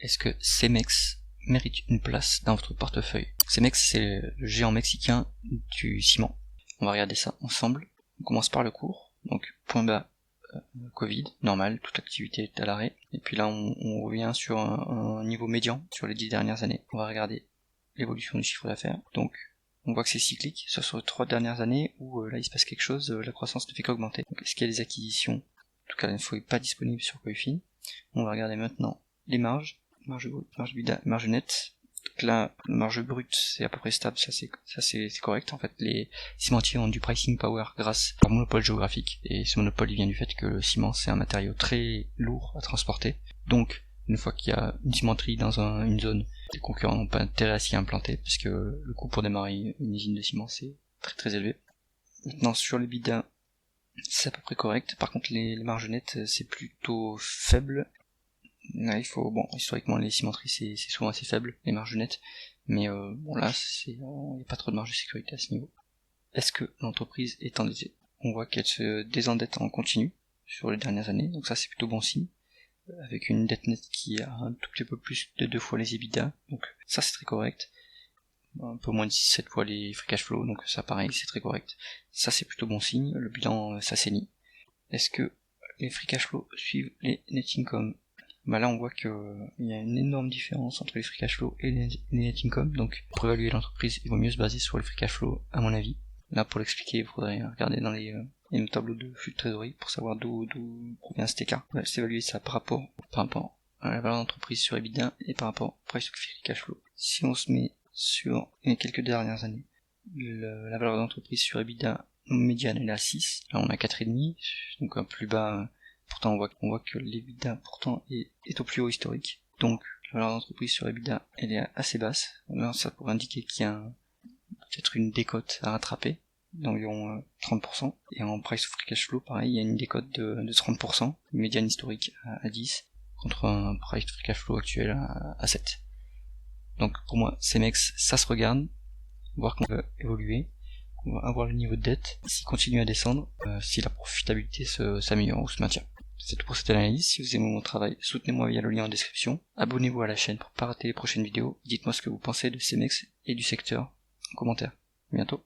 Est-ce que Cemex mérite une place dans votre portefeuille? Cemex, c'est le géant mexicain du ciment. On va regarder ça ensemble. On commence par le cours. Donc, point bas, Covid, normal, toute l'activité est à l'arrêt. Et puis là, on revient sur un niveau médian sur les 10 dernières années. On va regarder l'évolution du chiffre d'affaires. Donc, on voit que c'est cyclique, soit sur les 3 dernières années où là il se passe quelque chose, la croissance ne fait qu'augmenter. Donc, est-ce qu'il y a des acquisitions? En tout cas, l'info n'est pas disponible sur Coifin. On va regarder maintenant les marges. Marge brute, marge EBITDA, marge nette. Donc là, la marge brute, c'est à peu près stable, ça c'est correct. En fait, les cimentiers ont du pricing power grâce à leur monopole géographique. Et ce monopole, il vient du fait que le ciment, c'est un matériau très lourd à transporter. Donc, une fois qu'il y a une cimenterie dans une zone, les concurrents n'ont pas intérêt à s'y implanter, parce que le coût pour démarrer une usine de ciment, c'est très très élevé. Maintenant, sur les l'EBITDA, c'est à peu près correct. Par contre, les marges nettes, c'est plutôt faible. Là, historiquement, les cimenteries, c'est souvent assez faible, les marges nettes. Mais bon, là, il n'y a pas trop de marge de sécurité à ce niveau. Est-ce que l'entreprise est endettée? On voit qu'elle se désendette en continu sur les dernières années, donc ça, c'est plutôt bon signe. Avec une dette nette qui a un tout petit peu plus de 2 fois les EBITDA, donc ça, c'est très correct. Un peu moins de 6-7 fois les free cash flow, donc ça, pareil, c'est très correct. Ça, c'est plutôt bon signe. Le bilan s'assainit. Est-ce que les free cash flow suivent les net income? Bah là on voit qu'il y a une énorme différence entre les free cash flow et les net income, donc pour évaluer l'entreprise, il vaut mieux se baser sur les free cash flow à mon avis. Là pour l'expliquer, il faudrait regarder dans les tableaux de flux de trésorerie pour savoir d'où provient cet écart. On va s'évaluer ça par rapport à la valeur d'entreprise sur EBITDA et par rapport au price to free cash flow. Si on se met sur les quelques dernières années, la valeur d'entreprise sur EBITDA médiane elle est à 6, là on a 4,5, donc un plus bas. Pourtant, on voit que l'EBITDA pourtant est au plus haut historique. Donc, la valeur d'entreprise sur EBITDA, elle est assez basse. Là, ça pourrait indiquer qu'il y a peut-être une décote à rattraper, d'environ 30%. Et en price to free cash flow, pareil, il y a une décote de 30%, une médiane historique à 10, contre un price to free cash flow actuel à 7. Donc, pour moi, Cemex, ça se regarde, voir qu'on peut évoluer. On va avoir le niveau de dette, s'il continue à descendre, si la profitabilité s'améliore ou se maintient. C'est tout pour cette analyse. Si vous aimez mon travail, soutenez-moi via le lien en description. Abonnez-vous à la chaîne pour ne pas rater les prochaines vidéos. Dites-moi ce que vous pensez de Cemex et du secteur en commentaire. À bientôt.